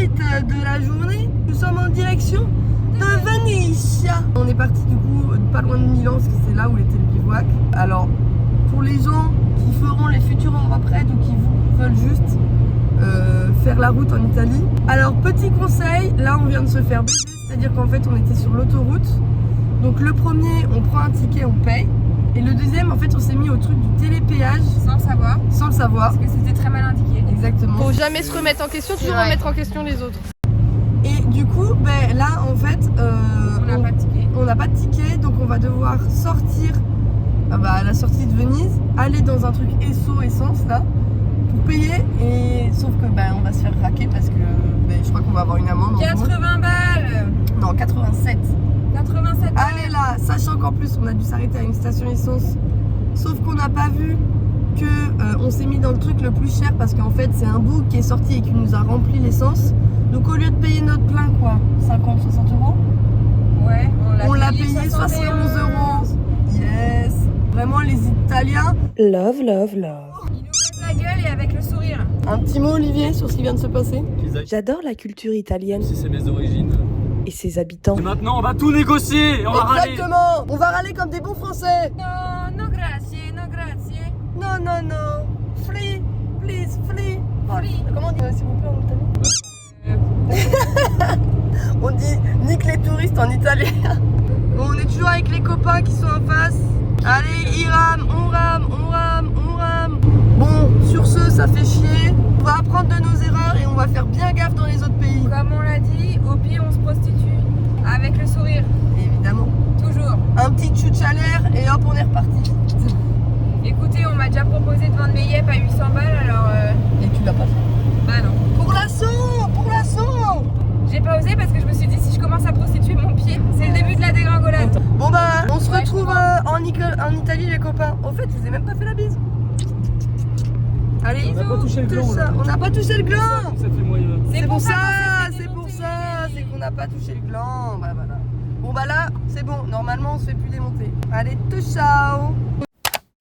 suite de la journée, nous sommes en direction de Venise. On est parti du coup pas loin de Milan parce que c'est là où était le bivouac. Alors pour les gens qui feront les futurs retraites ou qui veulent juste faire la route en Italie. Alors petit conseil, là on vient de se faire baiser, c'est-à-dire qu'en fait on était sur l'autoroute. Donc le premier on prend un ticket, on paye. Et le deuxième en fait on s'est mis au truc du télépéage. Sans le savoir. Sans le savoir. Parce que c'était très mal indiqué. Exactement. Faut jamais se remettre en question, toujours remettre en question les autres. Et du coup, ben, là en fait, On n'a pas de ticket. On n'a pas de ticket, donc on va devoir sortir à la sortie de Venise, aller dans un truc Esso essence là, pour payer. Et sauf que ben, on va se faire raquer parce que ben, je crois qu'on va avoir une amende. 80 balles. Non, 87. 87 balles. Allez là, sachant qu'en plus on a dû s'arrêter à une station essence, sauf qu'on n'a pas vu que on s'est mis dans le truc le plus cher parce qu'en fait c'est un bout qui est sorti et qui nous a rempli l'essence. Donc au lieu de payer notre plein quoi, 50, 60 euros, ouais, on l'a payé 71 euros. Yes. Vraiment les Italiens. Love, love, love. Ils nous baissent la gueule et avec le sourire. Un petit mot Olivier sur ce qui vient de se passer. J'adore la culture italienne. Si c'est mes origines. Et ses habitants. Et maintenant, on va tout négocier et on va râler. Exactement. On va râler comme des bons Français. Non, no grazie, no grazie. Non, non, non. Flee, please, flee. Free. Comment on dit s'il vous plaît en italien? On dit nique les touristes en italien. Bon, on est toujours avec les copains qui sont en face. Allez, ils rament, on rame, on rame, on rame. Bon, sur ce, ça fait chier. On va apprendre de nos erreurs et on va faire bien gaffe dans les autres pays. Comme on l'a dit, au pire on se prostitue. Avec le sourire. Évidemment. Toujours. Un petit tchouch à l'air et hop, on est reparti. Écoutez, on m'a déjà proposé de vendre mes yep à 800 balles, alors Et tu l'as pas fait. bah non. Pour l'assaut, pour l'assaut. J'ai pas osé parce que je me suis dit si je commence à prostituer mon pied, c'est le début de la dégringolade. Bon bah, on se retrouve en Italie les copains. En fait, je vous ai même pas fait la bise. Allez, On n'a pas touché le gland, là. On n'a pas touché le gland. Ça fait moyen. C'est pour ça, qu'on s'est fait c'est pour démonter. ça, c'est qu'on n'a pas touché le gland. Bah voilà. Bon bah là, c'est bon. Normalement, on se fait plus démonter. Allez, ciao.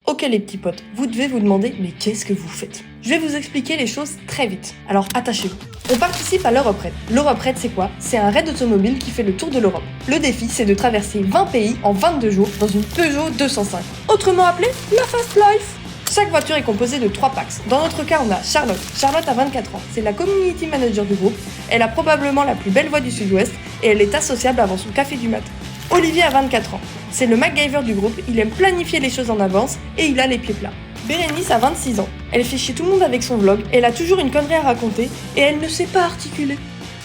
Ok les petits potes, vous devez vous demander mais qu'est-ce que vous faites? Je vais vous expliquer les choses très vite, alors attachez-vous. On participe à l'Europe-Raid. L'Europe-Raid c'est quoi? C'est un raid automobile qui fait le tour de l'Europe. Le défi c'est de traverser 20 pays en 22 jours dans une Peugeot 205. Autrement appelée la Fast Life. Chaque voiture est composée de 3 packs. Dans notre cas, on a Charlotte. Charlotte a 24 ans. C'est la community manager du groupe. Elle a probablement la plus belle voix du sud-ouest et elle est associable avant son café du matin. Olivier a 24 ans. C'est le MacGyver du groupe. Il aime planifier les choses en avance et il a les pieds plats. Bérénice a 26 ans. Elle fait chier tout le monde avec son vlog. Elle a toujours une connerie à raconter et elle ne sait pas articuler.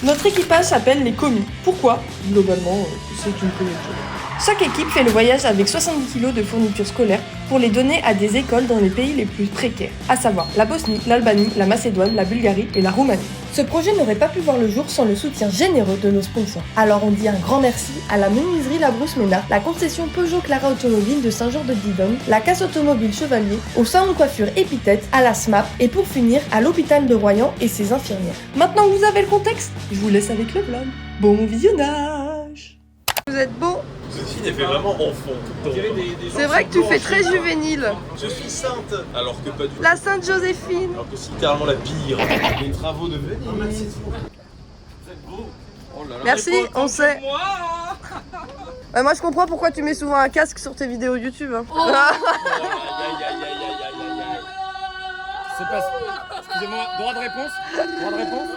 Notre équipage s'appelle les commis. Pourquoi? Globalement, c'est une connexion. Chaque équipe fait le voyage avec 70 kg de fournitures scolaires pour les donner à des écoles dans les pays les plus précaires, à savoir la Bosnie, l'Albanie, la Macédoine, la Bulgarie et la Roumanie. Ce projet n'aurait pas pu voir le jour sans le soutien généreux de nos sponsors. Alors on dit un grand merci à la menuiserie La Brousse Ménard, la concession Peugeot Clara Automobile de Saint-Georges-de-Didonne, la casse automobile Chevalier, au salon de coiffure Épithète, à la SMAP et pour finir à l'hôpital de Royan et ses infirmières. Maintenant que vous avez le contexte, je vous laisse avec le vlog. Bon visionnage. Vous êtes beau. Ceci est fait vraiment enfant tout le temps. C'est vrai que tu fais très juvénile. Je suis sainte, alors que pas du tout. La Sainte Joséphine. Alors que c'est littéralement la pire. Les travaux de Venise. Vous êtes beau. Oh là là, Merci, mais pas on autant sait. que moi. Moi je comprends pourquoi tu mets souvent un casque sur tes vidéos YouTube. Hein. Aïe, aïe, aïe, aïe, aïe, aïe, aïe. C'est pas. Excusez-moi, droit de réponse? Droit de réponse?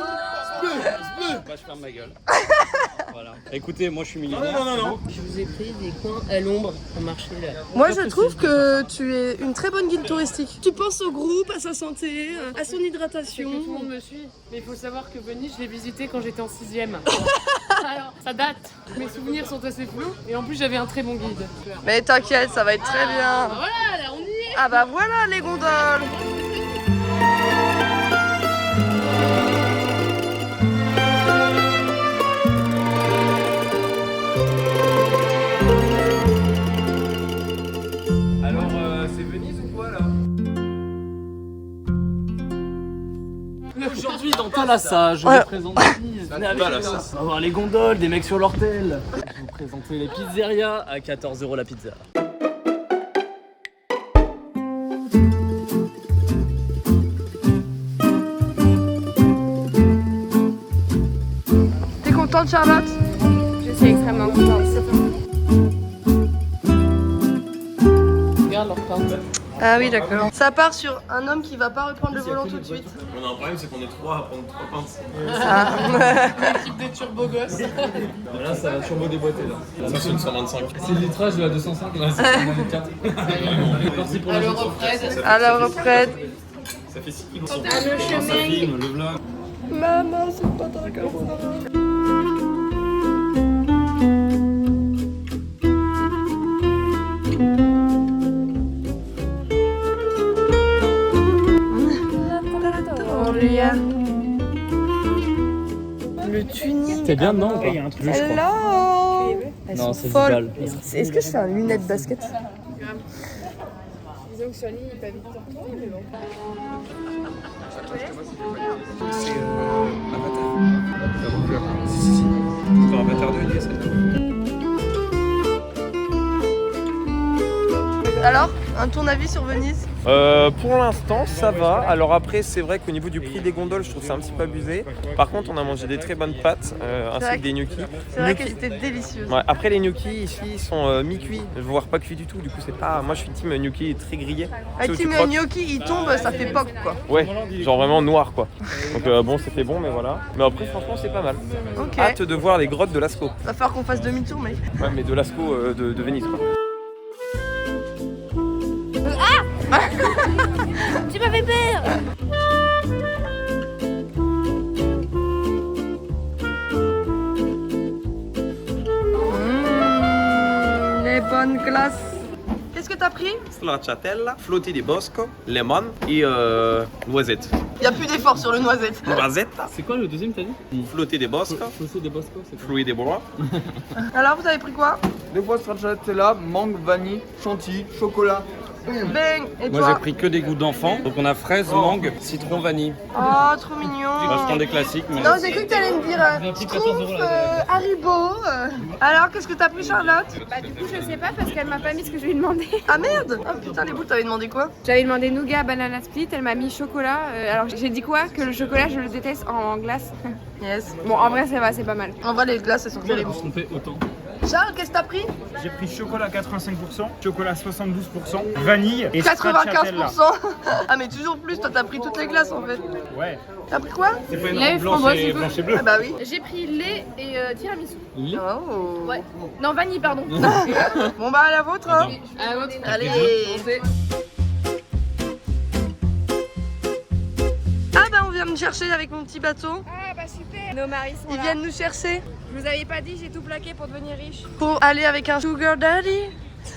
Bah, je ferme ma gueule. Voilà. Écoutez, moi je suis millionnaire. Non. Je vous ai pris des coins à l'ombre à marcher là. Moi je trouve que tu es une très bonne guide touristique. Tu penses au groupe, à sa santé, à son C'est hydratation. que tout le monde me suit. Mais il faut savoir que Venise, je l'ai visité quand j'étais en 6ème. Alors, ça date. Mes souvenirs sont assez flous. Et en plus, j'avais un très bon guide. Mais t'inquiète, ça va être très Bah bien. voilà, là on y est. Ah bah voilà les gondoles. Alors, c'est Venise ou quoi là? Aujourd'hui, dans Thalassa, je vous présente Venise. Venez avec Thalassa. moi. On va voir les gondoles, des mecs sur l'ortel. Je vais vous présenter les pizzerias à 14 € la pizza. contente, Charlotte? Je suis extrêmement contente. Regarde leur pain. Ah oui, d'accord. Ça part sur un homme qui va pas reprendre le volant tout de suite. On a un problème, c'est qu'on est 3 à prendre 3 pintes. L'équipe des turbo gosses. Là, ça va turbo déboîter là. Ça, c'est une 125. C'est le litrage de la 205, là, c'est une 4. On est parti pour la Alors Fred. À la retraite. Ça fait 6 kilos. Ça filme, le vlog. Maman, c'est pas ta carbonara. Le tuning. T'es bien dedans ou pas? Hello. Elles Non, sont c'est folles. 10 balles. Est-ce que je fais un lunette basket? Disons que sur l'île, il peut vite se retrouver, mais bon. C'est Avatar. Si. Dans Avatar 2, il y a celle-là. Alors, ton avis sur Venise? Pour l'instant, ça va. Alors après, c'est vrai qu'au niveau du prix des gondoles, je trouve ça un petit peu abusé. Par contre, on a mangé des très bonnes pâtes, ainsi vrai que des gnocchis. C'est vrai Gnocchis- qu'elles étaient délicieuses. Ouais, après, les gnocchis ici ils sont mi-cuits, voire pas cuits du tout. Du coup, c'est pas. Moi, je suis team gnocchi très grillé. Un Tu sais, où petit tu croques. gnocchi, il tombe, ça fait poc quoi. Ouais, genre vraiment noir quoi. Donc bon, c'était bon, mais voilà. Mais après, franchement, c'est pas mal. Ok. Hâte de voir les grottes de Lascaux. Va falloir qu'on fasse demi-tour, mec. Ouais, mais de Lascaux de Venise quoi. Tu m'as fait peur! Les bonnes glaces. Qu'est-ce que t'as pris? Stracciatella, flotti di bosco, lemon et noisette. Y a plus d'effort sur le noisette. Noisette, C'est quoi le deuxième, t'as dit? flotti di bosco, Chaussée des Bosco, c'est quoi? fruits des bois. Alors, vous avez pris quoi? Des fois stracciatella, mangue, vanille, chantilly, chocolat. Bang. Et Moi, toi? j'ai pris que des goûts d'enfant. Donc, on a fraise, mangue, citron, vanille. Oh, trop mignon. Moi, je prends des classiques, mais. Non, j'ai cru que t'allais me dire Schtroumpf, Haribo. Alors, qu'est-ce que t'as pris, Charlotte? Bah, du coup, je sais pas parce qu'elle m'a pas mis ce que je lui ai demandé. Ah merde. Oh putain, les boules, t'avais demandé quoi? J'avais demandé nougat, banana split, elle m'a mis chocolat. Alors, j'ai dit quoi? Que le chocolat, je le déteste en glace. Yes. Bon, en vrai, ça va, c'est pas mal. En vrai, les glaces, elles sont terribles. On fait autant. Charles, qu'est-ce que t'as pris? J'ai pris chocolat 85%, chocolat 72%, vanille et stracciatella. 95%. Ah, mais toujours plus, toi, t'as pris toutes les glaces en fait. Ouais. T'as pris quoi? C'est pas une Lait, robe blanche framboise, et, c'est blanche et bleue. Ah bah oui. J'ai pris lait et tiramisu. Oh. Ouais. Non, vanille, pardon. Bon bah à la vôtre. Hein. À votre. Allez. Ah bah on vient me chercher avec mon petit bateau. Ah bah super. Nos maris sont Ils là. viennent nous chercher Je vous avais pas dit, j'ai tout plaqué pour devenir riche. pour aller avec un sugar daddy.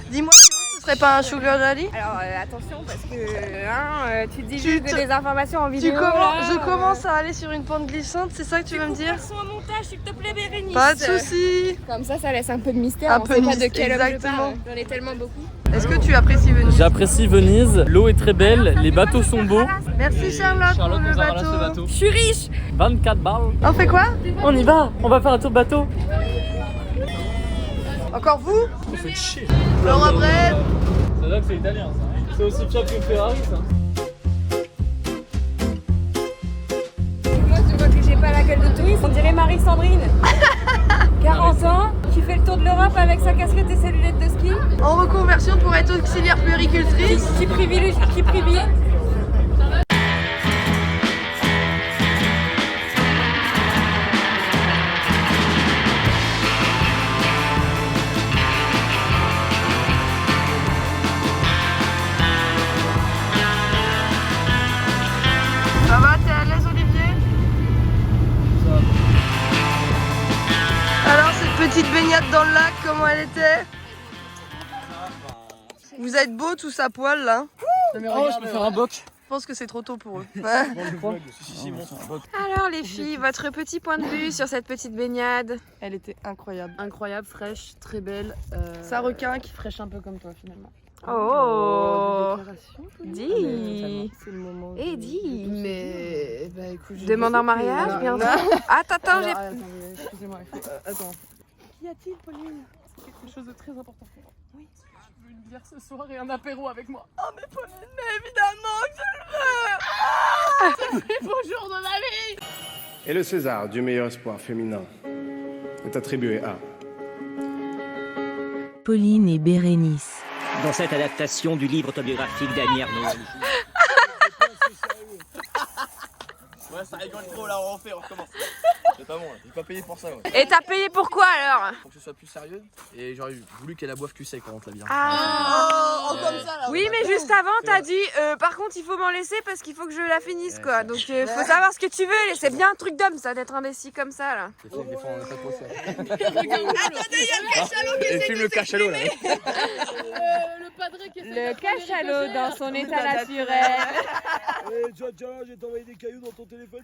Dis-moi, ce serait pas un sugar daddy? Alors attention parce que tu te dis Tu juste te- des informations en vidéo. Je commence à aller sur une pente glissante, c'est ça que tu veux me dire? Son montage, s'il te plaît, Bérénice. Pas de soucis. Comme ça laisse un peu de mystère. Un on peu sait de pas de mystère, quel homme je exactement. parle. J'en ai tellement beaucoup. Est-ce que tu apprécies Venise? J'apprécie Venise, l'eau est très belle, les bateaux sont beaux. Merci Charlotte, Charlotte pour nous le a ralassé le bateau. bateau. Je suis riche. 24 balles. On fait quoi? On y va, on va faire un tour de bateau. Encore vous? On fait chier. Laura Brett. C'est là que c'est italien ça. C'est aussi fiable que Ferrari ça. Moi, tu vois que j'ai pas la gueule de touriste. On dirait Marie-Sandrine. 40 ans, qui fait le tour de l'Europe avec sa casquette et ses lunettes de ski. En reconversion pour être auxiliaire puéricultrice. Qui privilégie. Ça va, t'es à l'aise Olivier? Alors cette petite baignade dans le lac, comment elle était? Vous êtes beaux tous à poil là? Oh, je peux faire un boc. Je pense que c'est trop tôt pour eux. Alors les filles, votre petit point de vue sur cette petite baignade. Elle était incroyable. Incroyable, fraîche, très belle. Ça requinque. Fraîche un peu comme toi finalement. Oh, Déclaration, dis. C'est le moment. Et dis. Mais bah écoute, je Demande en mariage bientôt. Attends, j'ai. Attendez, excusez-moi, attends. Qu'y a-t-il, Pauline? C'est quelque chose de très important pour moi. Oui, je veux une bière ce soir et un apéro avec moi. Oh mais Pauline, mais évidemment que je le veux. C'est le beau jour de ma vie. Et le César du meilleur espoir féminin est attribué à Pauline et Bérénice. Dans cette adaptation du livre autobiographique d'Annie Ernaux. Ouais, ça rigole trop là, on refait, on recommence. C'est pas bon, j'ai pas payé pour ça. Ouais. Et t'as payé pour quoi alors? Pour que ce soit plus sérieux, et j'aurais voulu qu'elle la boive cul sec pendant la bière. Ah. Comme ça là. Oui, mais juste avant, t'as dit par contre, il faut m'en laisser parce qu'il faut que je la finisse quoi. Donc faut savoir ce que tu veux. Et c'est bien un truc d'homme ça, d'être indécis comme ça là. Des fois, on est pas trop ça. Attendez, il y a le cachalot qui Et essaie filme de le cachalot là. Le padré qui essaie Le de faire cachalot des dans son état naturel. J'ai envoyé des cailloux dans ton téléphone.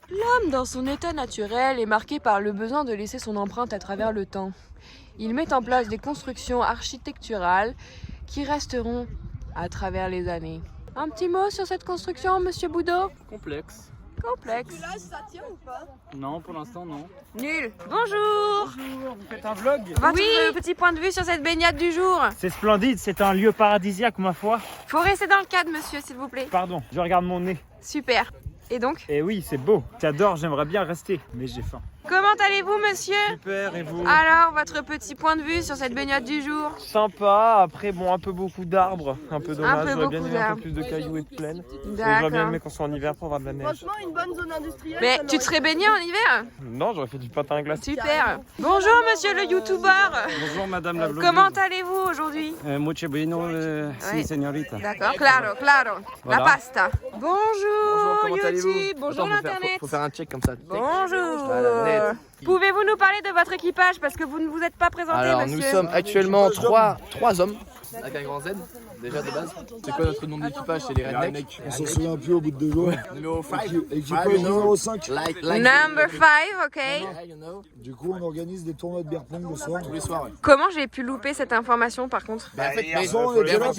L'homme dans son état naturel est marqué par le besoin de laisser son empreinte à travers le temps. Il met en place des constructions architecturales qui resteront à travers les années. Un petit mot sur cette construction, monsieur Boudot? Complexe. Complexe. Là, ça tient ou pas? Non, pour l'instant, non. Nul. Bonjour. Bonjour, vous faites un vlog? Votre petit point de vue sur cette baignade du jour? C'est splendide, c'est un lieu paradisiaque ma foi. Faut rester dans le cadre, monsieur, s'il vous plaît. Pardon, je regarde mon nez. Super. Et donc? Et oui, c'est beau. J'adore, j'aimerais bien rester, mais j'ai faim. Comment allez-vous, monsieur? Super, et vous? Alors, votre petit point de vue sur cette baignade du jour? Sympa, après bon, un peu beaucoup d'arbres, un peu dommage, j'aurais bien beaucoup aimé un peu d'arbres. plus de cailloux et de plaines. J'aurais bien D'accord. aimé qu'on soit en hiver pour avoir de la neige. Franchement, une bonne zone industrielle. Mais ça tu te serais baigné en hiver? Non, j'aurais fait du patin à glace. Super. Bonjour, monsieur le youtubeur. Bonjour madame la blogueuse. Comment allez-vous aujourd'hui? Mucho bueno, Oui. si señorita. D'accord, claro, claro. Voilà. La pasta. Bonjour, comment allez-vous? YouTube. Bonjour Attends, l'internet. faut faire un check comme ça. Bonjour. Voilà, net. Pouvez-vous nous parler de votre équipage parce que vous ne vous êtes pas présenté, Alors, monsieur? nous sommes actuellement trois hommes, avec un grand Z, déjà de base. C'est quoi notre nom d'équipage? C'est les Rednecks. On s'en souvient plus au bout de 2 jours. Numéro 5. Équipage numéro 5. Number 5, ok. Du coup, on organise des tournois de beer pong le soir. Tous les soirs, ouais. Comment j'ai pu louper cette information par contre? Bah, en fait, hier soir, on était là,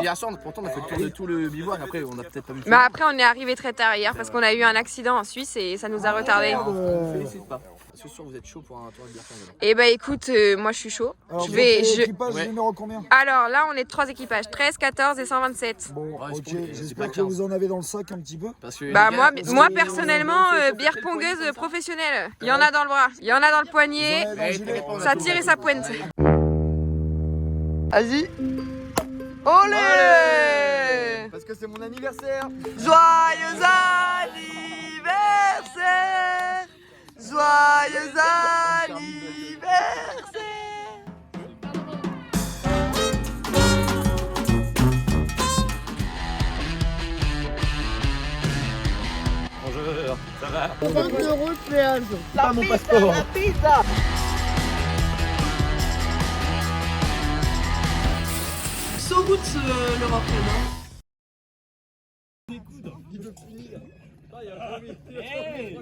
hier soir, pourtant, on a fait le tour de tout le bivouac. Après, on a peut-être pas vu tout. Bah après on est arrivé très tard hier parce qu'on a eu un accident en Suisse et ça nous a retardé. Félicite pas. C'est sûr, vous êtes chaud pour un tour de beer pong. Et bah écoute, moi je suis chaud. Alors, Je vais. équipage numéro combien? Alors là on est 3 équipages, 13, 14 et 127. Bon, Ouais, ok, c'est pas j'espère que 15. vous en avez dans le sac un petit peu. Parce que Bah les gars, moi personnellement, bière pongueuse professionnelle. Il y en a dans le bras, il y en a dans le poignet, Vous en avez dans le gilet. ça tire et ça pointe. Vas-y. Olé! Parce que c'est mon anniversaire. Joyeux anniversaire! Joyeux anniversaire! Bonjour, ça va? 30 € de péage. Pas mon passeport. La pizza! So good l'Europe maintenant. Hey